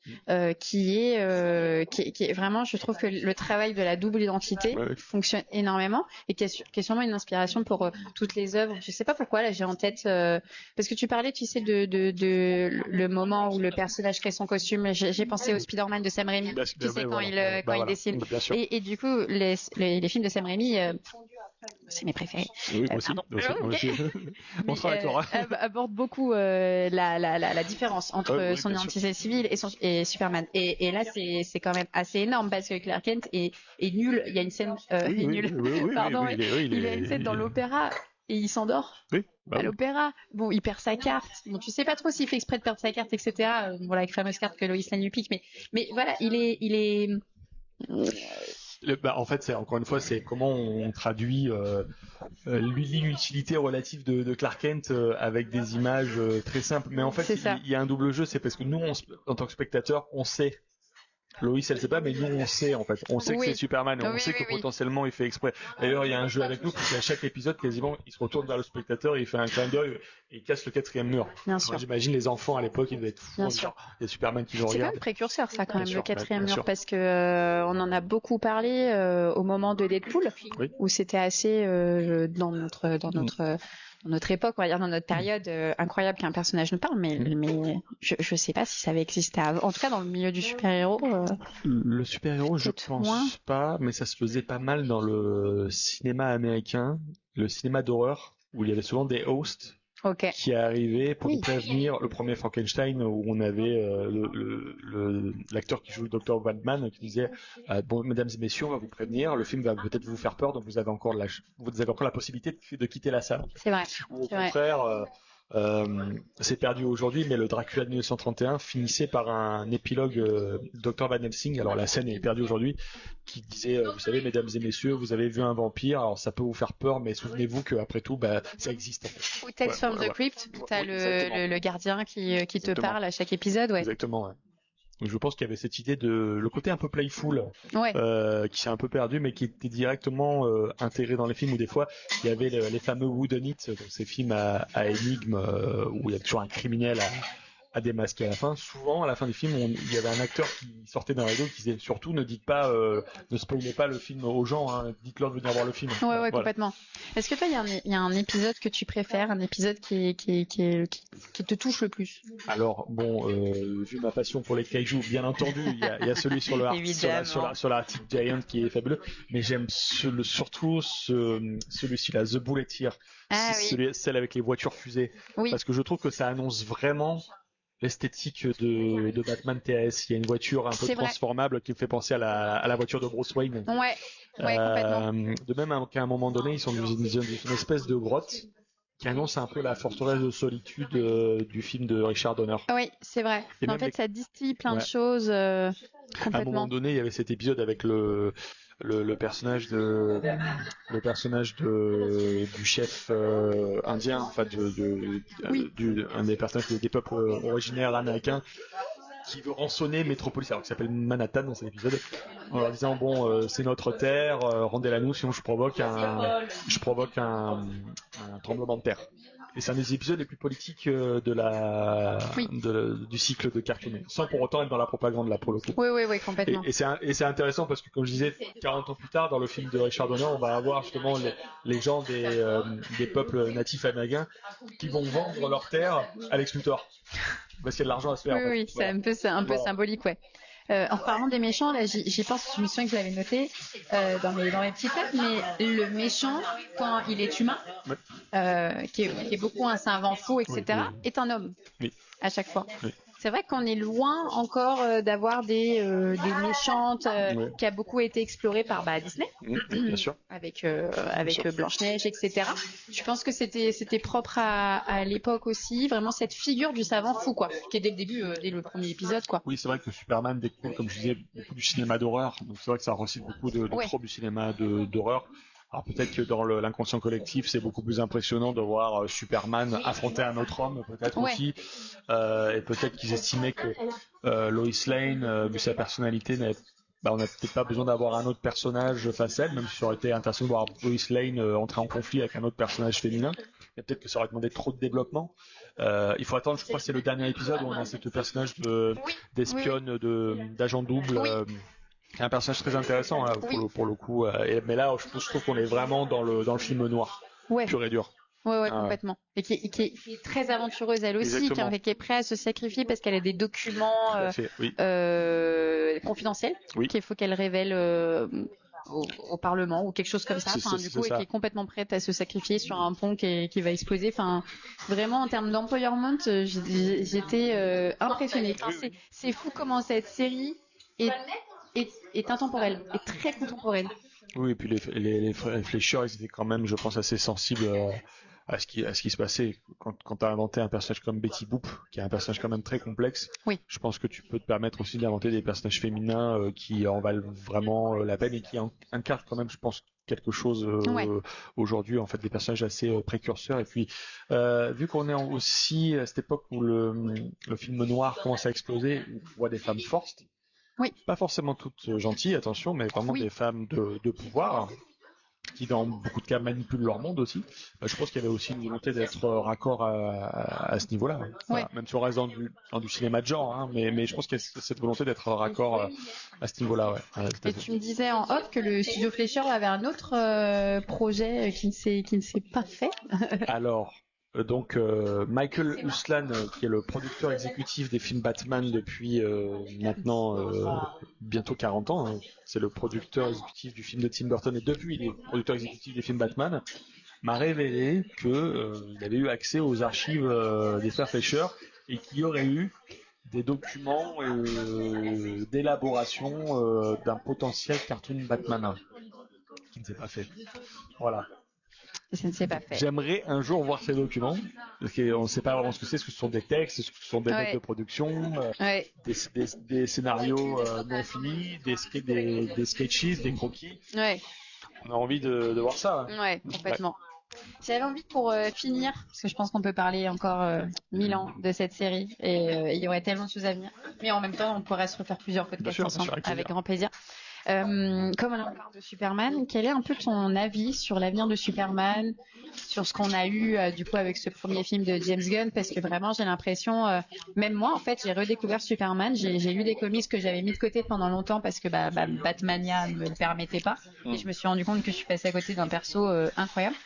qui est vraiment, je trouve que le travail de la double identité fonctionne énormément et qui est sûrement une inspiration pour toutes les œuvres. Je sais pas pourquoi, là j'ai en tête, parce que tu parlais, tu sais, de le moment où le personnage crée son costume. J'ai pensé au Spider-Man de Sam Raimi, tu sais, quand il dessine. Et du coup, les films de Sam Raimi, c'est mes préférés. Oui, moi aussi. On sera d'accord. Aborde beaucoup la différence entre son identité civile et Superman. Et là, c'est quand même assez énorme parce que Clark Kent est nul. Il y a une scène pardon, il y a une scène dans l'opéra et il s'endort à l'opéra. Bon, il perd sa carte. Bon, tu sais pas trop s'il fait exprès de perdre sa carte, etc. Voilà, la fameuse carte que Lois Lane lui pique. Mais voilà, il est en fait, encore une fois, c'est comment on traduit l'inutilité relative de Clark Kent avec des images très simples. Mais en fait, il y a un double jeu, c'est parce que nous, en tant que spectateurs, on sait. Lois, elle sait pas, mais nous, on sait, en fait. On sait que c'est Superman et on sait que potentiellement, il fait exprès. D'ailleurs, il y a un jeu avec nous, parce qu'à chaque épisode, quasiment, il se retourne vers le spectateur et il fait un clin d'œil et il casse le 4e mur. Bien sûr. J'imagine les enfants à l'époque, ils devaient être fous. Il y a Superman qui le regarde. C'est quand même précurseur, ça, quand même, le 4e mur, parce que on en a beaucoup parlé au moment de Deadpool, où c'était assez dans notre époque, on va dire dans notre période, incroyable qu'un personnage nous parle, mais je sais pas si ça avait existé avant. En tout cas, dans le milieu du super-héros. Le super-héros, je pense pas, mais ça se faisait pas mal dans le cinéma américain, le cinéma d'horreur, où il y avait souvent des hosts qui arrivaient pour nous prévenir. Le premier Frankenstein, où on avait l'acteur qui joue le Dr. Waldman qui disait bon, mesdames et messieurs, on va vous prévenir, le film va peut-être vous faire peur, donc vous avez encore la possibilité de quitter la salle. C'est vrai. Ou au contraire, c'est perdu aujourd'hui, mais le Dracula de 1931 finissait par un épilogue Dr. Van Helsing, alors la scène est perdue aujourd'hui, qui disait vous savez, mesdames et messieurs, vous avez vu un vampire, alors ça peut vous faire peur, mais souvenez-vous qu'après tout, ça existe. Ou Tales from the Crypt, t'as le gardien qui te parle à chaque épisode. Exactement, Donc je pense qu'il y avait cette idée le côté un peu playful qui s'est un peu perdu, mais qui était directement intégré dans les films, où des fois il y avait les fameux whodunit, donc ces films à énigmes où il y a toujours un criminel à démasquer à la fin. Souvent à la fin des films, il y avait un acteur qui sortait d'un rideau qui disait surtout ne spoilez pas le film aux gens, dites-leur de venir voir le film. Ouais, complètement. Est-ce que toi il y a un épisode que tu préfères, un épisode qui te touche le plus? Alors bon, vu ma passion pour les kaiju, bien entendu, il y a celui sur l'Arctic Giant qui est fabuleux, mais j'aime surtout celui-ci là, The Bulleteer, celle avec les voitures fusées, parce que je trouve que ça annonce vraiment l'esthétique de Batman TAS. Il y a une voiture un peu transformable qui me fait penser à la voiture de Bruce Wayne. Complètement. De même qu'à un moment donné, ils sont dans une espèce de grotte qui annonce un peu la forteresse de solitude du film de Richard Donner. Oui, c'est vrai. En fait, ça distille plein de choses complètement. À un moment donné, il y avait cet épisode avec le personnage du chef indien, enfin un des personnages des peuples originaires américains, qui veut rançonner Metropolis, alors qui s'appelle Manhattan dans cet épisode, en leur disant bon, c'est notre terre, rendez-la nous, sinon je provoque un tremblement de terre. Et c'est un des épisodes les plus politiques du cycle de Cartoon, sans pour autant être dans la propagande là pour le coup. Oui, complètement. Et c'est intéressant parce que, comme je disais, 40 ans plus tard, dans le film de Richard Donner, on va avoir justement les gens des peuples natifs américains qui vont vendre leurs terres à Lex Luthor. Parce qu'il y a de l'argent à se faire. Oui, c'est un peu symbolique, en parlant des méchants, là, j'y pense, je me souviens que je l'avais noté dans mes petites notes, mais le méchant, quand il est humain, qui est beaucoup un savant fou, etc., est un homme à chaque fois. C'est vrai qu'on est loin encore d'avoir des méchantes qui a beaucoup été exploré par Disney. Bien sûr. Avec Blanche-Neige, etc. Je pense que c'était propre à l'époque aussi, vraiment cette figure du savant fou, quoi, qui est dès le début, dès le premier épisode, quoi. Oui, c'est vrai que Superman découle, comme je disais, beaucoup du cinéma d'horreur. Donc c'est vrai que ça recite beaucoup de tropes du cinéma d'horreur. Alors peut-être que dans l'inconscient collectif, c'est beaucoup plus impressionnant de voir Superman affronter un autre homme, peut-être aussi. Et peut-être qu'ils estimaient que Lois Lane, vu sa personnalité, on n'a peut-être pas besoin d'avoir un autre personnage face à elle, même si ça aurait été intéressant de voir Lois Lane entrer en conflit avec un autre personnage féminin. Mais peut-être que ça aurait demandé trop de développement. Il faut attendre, je crois que c'est le dernier épisode où on a ce personnage d'espionne, d'agent double. Un personnage très intéressant pour le coup. Mais là, je trouve qu'on est vraiment dans le film noir, pur et dur. Ouais, complètement. Et qui est très aventureuse elle aussi, qui est prête à se sacrifier parce qu'elle a des documents confidentiels qu'il faut qu'elle révèle au Parlement ou quelque chose comme ça. Et qui est complètement prête à se sacrifier sur un pont qui va exploser. Enfin, vraiment en termes d'employment, j'étais impressionnée. C'est fou comment cette série est intemporelle, est très contemporaine. Oui, et puis les flécheurs, ils étaient quand même, je pense, assez sensibles à ce qui se passait. Quand tu as inventé un personnage comme Betty Boop, qui est un personnage quand même très complexe, je pense que tu peux te permettre aussi d'inventer des personnages féminins qui en valent vraiment la peine et qui incarnent quand même, je pense, quelque chose aujourd'hui, en fait, des personnages assez précurseurs. Et puis, vu qu'on est aussi à cette époque où le film noir commence à exploser, où on voit des femmes fortes, pas forcément toutes gentilles, attention, mais vraiment des femmes de pouvoir, qui dans beaucoup de cas manipulent leur monde aussi. Je pense qu'il y avait aussi une volonté d'être raccord à ce niveau-là. Voilà. Même si on reste dans du cinéma de genre, hein, mais je pense qu'il y a cette volonté d'être raccord à ce niveau-là. Et tu me disais en off que le studio Fleischer avait un autre projet qui ne s'est pas fait. Alors, donc Michael Uslan, qui est le producteur exécutif des films Batman depuis maintenant bientôt 40 ans, hein. C'est le producteur exécutif du film de Tim Burton et depuis il est producteur exécutif des films Batman, m'a révélé qu'il avait eu accès aux archives des frères Fleischer et qu'il y aurait eu des documents d'élaboration d'un potentiel cartoon Batman qui ne s'est pas fait. Voilà. Ça ne s'est pas fait. J'aimerais un jour voir ces documents, parce qu'on ne sait pas vraiment ce que c'est. Est-ce que ce sont des textes, est-ce que ce sont des notes de production, des scénarios non finis, des sketches, des croquis. On a envie de voir ça. Ouais, complètement. J'avais envie pour finir, parce que je pense qu'on peut parler encore 1000 ans de cette série, et il y aurait tellement de choses à venir. Mais en même temps, on pourrait se refaire plusieurs podcasts ensemble, avec grand plaisir. Comme on parle de Superman, quel est un peu ton avis sur l'avenir de Superman, sur ce qu'on a eu du coup avec ce premier film de James Gunn, parce que vraiment j'ai l'impression, même moi en fait j'ai redécouvert Superman, j'ai lu des comics que j'avais mis de côté pendant longtemps parce que Batmania ne me le permettait pas, et je me suis rendu compte que je suis passée à côté d'un perso incroyable.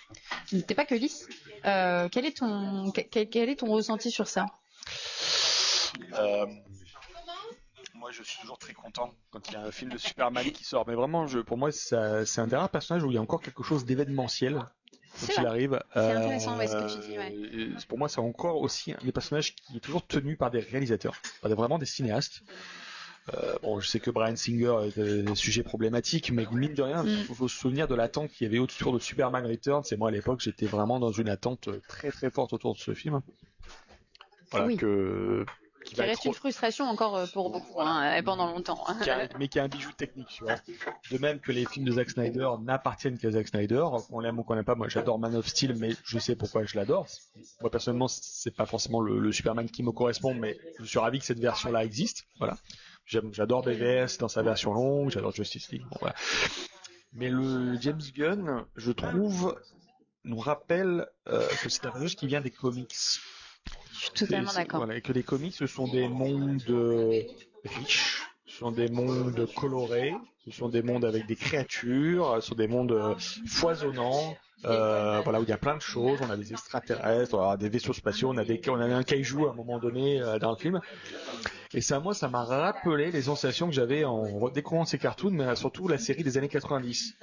Ce n'était pas que lisse. Quel est ton ressenti sur ça? Moi, je suis toujours très content quand il y a un film de Superman qui sort. Mais vraiment, pour moi, c'est un des rares personnages où il y a encore quelque chose d'événementiel quand il arrive. C'est intéressant, ce que tu dis. Ouais. Pour moi, c'est encore aussi un des personnages qui est toujours tenu par des réalisateurs, vraiment des cinéastes. Je sais que Bryan Singer est un sujet problématique, mais mine de rien, il faut se souvenir de l'attente qu'il y avait autour de Superman Returns. Et moi, à l'époque, j'étais vraiment dans une attente très très forte autour de ce film. Voilà, qui reste une frustration encore pour beaucoup, pendant longtemps. Mais qui a un bijou technique, tu vois. De même que les films de Zack Snyder n'appartiennent qu'à Zack Snyder. On l'aime ou qu'on l'aime pas, moi j'adore Man of Steel, mais je sais pourquoi je l'adore. Moi personnellement, c'est pas forcément le Superman qui me correspond, mais je suis ravi que cette version-là existe. Voilà. J'adore BVS dans sa version longue, j'adore Justice League. Bon, voilà. Mais le James Gunn, je trouve, nous rappelle que c'est un personnage qui vient des comics. Je suis totalement d'accord. Voilà, et que les comics, ce sont des mondes riches, ce sont des mondes colorés, ce sont des mondes avec des créatures, ce sont des mondes foisonnants, où il y a plein de choses. On a des extraterrestres, on a des vaisseaux spatiaux, on a un kaiju à un moment donné dans le film. Et ça, moi, ça m'a rappelé les sensations que j'avais en découvrant ces cartoons, mais surtout la série des années 90.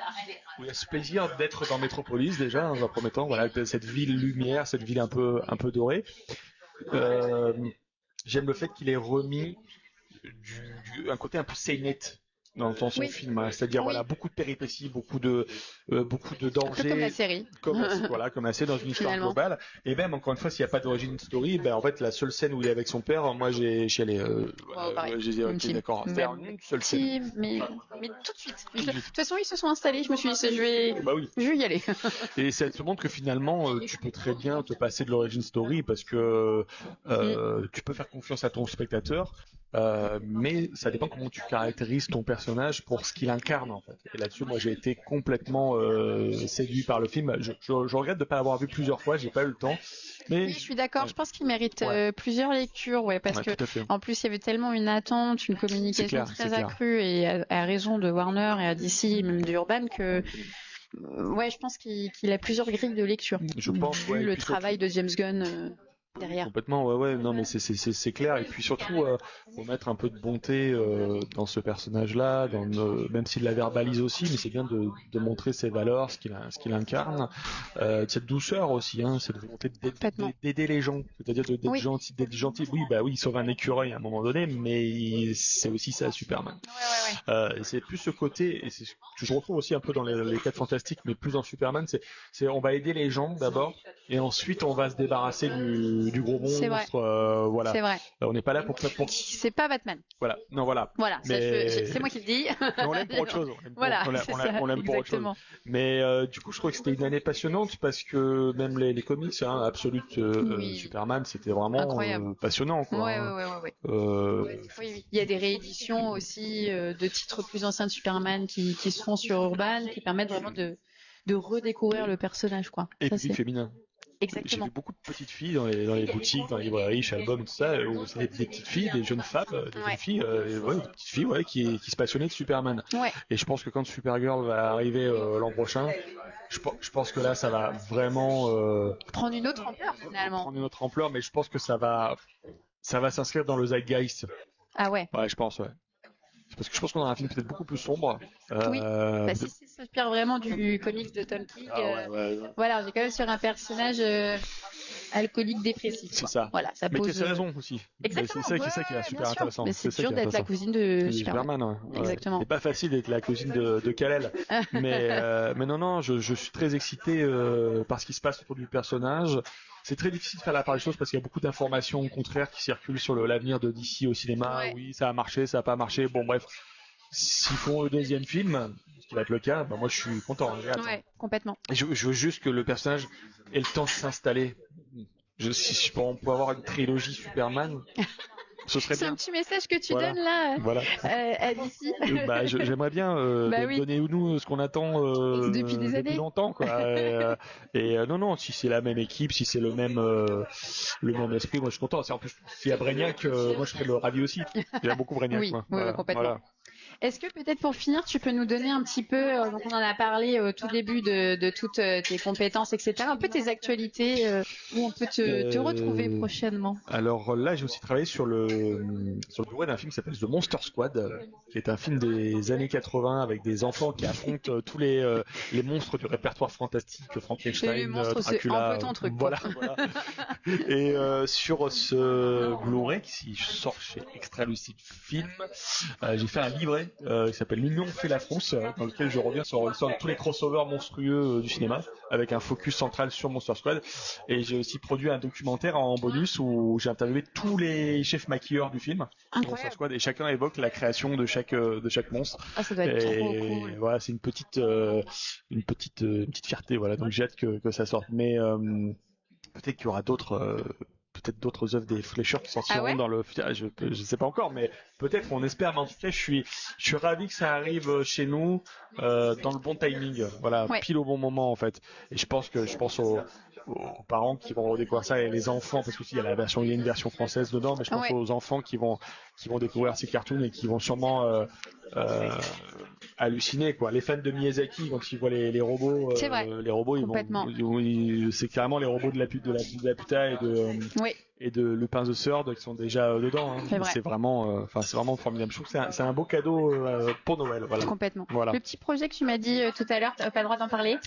Où il y a ce plaisir d'être dans Metropolis déjà, dans un premier temps, voilà, cette ville lumière, cette ville un peu dorée. j'aime le fait qu'il ait remis un côté un peu seinen dans son film, hein. C'est-à-dire voilà, beaucoup de péripéties, beaucoup de dangers, un peu comme la série, comme assez dans une histoire globale. Et même encore une fois, s'il n'y a pas d'origine story, ben en fait la seule scène où il est avec son père, moi j'ai chialé. J'ai dit ok, d'accord, faire une seule scène. Mais tout de suite. De toute façon, ils se sont installés. Je me suis dit, je vais y aller. Et ça te montre que finalement, tu peux très bien te passer de l'origine story parce que tu peux faire confiance à ton spectateur. Mais ça dépend comment tu caractérises ton personnage pour ce qu'il incarne en fait. Et là-dessus, moi j'ai été complètement séduit par le film. Je regrette de ne pas l'avoir vu plusieurs fois, j'ai pas eu le temps. Mais oui, je suis d'accord. Je pense qu'il mérite plusieurs lectures, parce que en plus il y avait tellement une attente, une communication très accrue et à raison de Warner et à DC, même d'Urban, que je pense qu'il a plusieurs grilles de lecture. Je pense. Vu le travail de James Gunn. Derrière. Complètement, non mais c'est clair. Et puis surtout, faut mettre un peu de bonté dans ce personnage-là, même s'il la verbalise aussi, mais c'est bien de montrer ses valeurs, ce qu'il incarne, cette douceur aussi, hein, cette volonté d'aider les gens, c'est-à-dire d'être gentil. Oui, il sauve un écureuil à un moment donné, mais c'est aussi ça Superman. C'est plus ce côté, et c'est ce que je retrouve aussi un peu dans les 4 fantastiques, mais plus dans Superman, c'est on va aider les gens d'abord, et ensuite on va se débarrasser du gros monstre, voilà. C'est vrai. On n'est pas là pour c'est pas Batman. Voilà. Voilà, c'est moi qui le dis. Mais on l'aime pour autre chose. On l'aime pour autre chose. Mais du coup, je trouve que c'était une année passionnante parce que même les comics, Absolute Superman, c'était vraiment passionnant, quoi. Oui. Il y a des rééditions aussi de titres plus anciens de Superman qui se font sur Urban, qui permettent vraiment de redécouvrir le personnage, quoi. Et puis féminin. Exactement. J'ai vu beaucoup de petites filles dans les boutiques, dans les librairies, chez Album, tout ça, où c'est des petites filles, des jeunes femmes, des petites filles qui se passionnaient de Superman. Et je pense que quand Supergirl va arriver l'an prochain, je pense que là, ça va vraiment prendre une autre ampleur finalement. Prendre une autre ampleur, mais je pense que ça va s'inscrire dans le zeitgeist. Ah ouais. Ouais, je pense. Parce que je pense qu'on aura un film peut-être beaucoup plus sombre. Oui, si ça s'inspire vraiment du comics de Tom King. Voilà, on est quand même sur un personnage alcoolique dépressif. C'est ça. Voilà, ça mais pose. qui a ses raisons aussi. Exactement. C'est ça qui est super intéressant. Mais c'est dur d'être la cousine de Superman. Exactement. C'est pas facile d'être la cousine de Kal-El. mais non, je suis très excité par ce qui se passe autour du personnage. C'est très difficile de faire la part des choses parce qu'il y a beaucoup d'informations au contraire qui circulent sur l'avenir de DC au cinéma. Oui, ça a marché, ça a pas marché. Bon, bref. S'ils font le deuxième film, ce qui va être le cas, moi je suis content. Complètement. Et je veux juste que le personnage ait le temps de s'installer. Si on peut avoir une trilogie Superman, ce serait bien. C'est un petit message que tu donnes là à DC. J'aimerais bien donner nous ce qu'on attend depuis des années. Longtemps, quoi. Non, si c'est la même équipe, si c'est le même esprit, moi je suis content. En plus, s'il y a Brainiac, moi je serais le ravi aussi. J'aime beaucoup Brainiac. Oui, complètement. Voilà. Est-ce que peut-être pour finir, tu peux nous donner un petit peu, donc on en a parlé au tout début de toutes tes compétences, etc., un peu tes actualités, où on peut te retrouver prochainement. Alors là, j'ai aussi travaillé sur le Blu-ray d'un film qui s'appelle The Monster Squad, qui est un film des années 80 avec des enfants qui affrontent tous les monstres du répertoire fantastique, Frankenstein, Dracula. Un peu ton truc. Voilà. Et sur ce Blu-ray qui sort chez Extra Lucid Film, j'ai fait un livret qui s'appelle L'Union fait la France, dans lequel je reviens sur tous les crossovers monstrueux du cinéma, avec un focus central sur Monster Squad. Et j'ai aussi produit un documentaire en bonus où j'ai interviewé tous les chefs maquilleurs du film, Monster Squad, et chacun évoque la création de chaque monstre. Ah, ça doit être trop cool. Voilà, c'est une petite fierté, voilà. Donc j'ai hâte que ça sorte. Mais peut-être qu'il y aura d'autres œuvres des Fleischer qui sortiront dans le futur. Je sais pas encore, mais peut-être, on espère. Mais en tout cas, je suis ravi que ça arrive chez nous dans le bon timing. Voilà, pile au bon moment en fait. Et je pense aux parents qui vont redécouvrir ça et les enfants, parce qu'il y a une version française dedans, mais je pense aux enfants qui vont découvrir ces cartoons et qui vont sûrement halluciner, quoi. Les fans de Miyazaki, quand ils voient les robots, les robots, c'est carrément les robots de la puta et et de Lupin the Third qui sont déjà dedans. Hein. C'est vrai. C'est vraiment formidable. Je trouve que c'est un beau cadeau pour Noël. Voilà. Complètement. Voilà. Le petit projet que tu m'as dit tout à l'heure, tu n'as pas le droit d'en parler?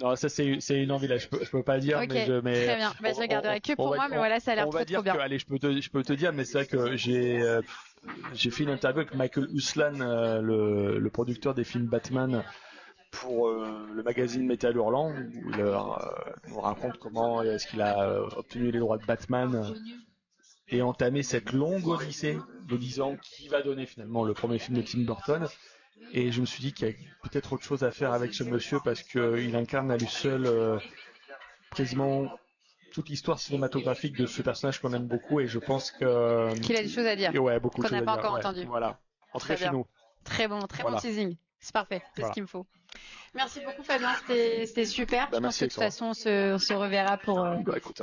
Non, ça c'est une envie là. Je peux pas dire, Ok, mais très bien. Je le garderai que pour moi, mais voilà, ça a l'air trop bien. Allez, je peux te dire, mais c'est vrai que j'ai fait une interview avec Michael Uslan, le producteur des films Batman, pour le magazine Metal Hurlant, où il nous raconte comment est-ce qu'il a obtenu les droits de Batman et entamé cette longue odyssée de 10 ans qui va donner finalement le premier film de Tim Burton. Et je me suis dit qu'il y a peut-être autre chose à faire avec ce monsieur parce qu'il incarne à lui seul quasiment toute l'histoire cinématographique de ce personnage qu'on aime beaucoup, et je pense que qu'il a des choses à dire. Ouais, beaucoup de qu'on choses n'a à pas dire. encore entendu. Voilà. En tout cas, chez nous. Très bon teasing. C'est parfait, c'est Voilà. ce qu'il me faut. Merci beaucoup Fabien, c'était super. Je pense que de toute façon on se reverra pour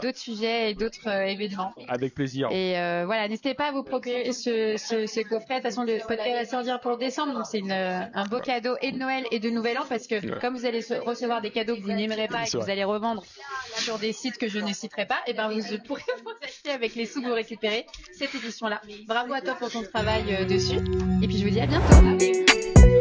d'autres sujets et d'autres événements. Avec plaisir. Et voilà, n'hésitez pas à vous procurer ce coffret. De toute façon, le podcast va sortir pour décembre, donc c'est un beau cadeau et de Noël et de Nouvel An, parce que comme vous allez recevoir des cadeaux que vous n'aimerez pas et que vous allez revendre sur des sites que je ne citerai pas, et ben vous pourrez vous acheter avec les sous que vous récupérez cette édition-là. Bravo à toi pour ton travail dessus. Et puis je vous dis à bientôt.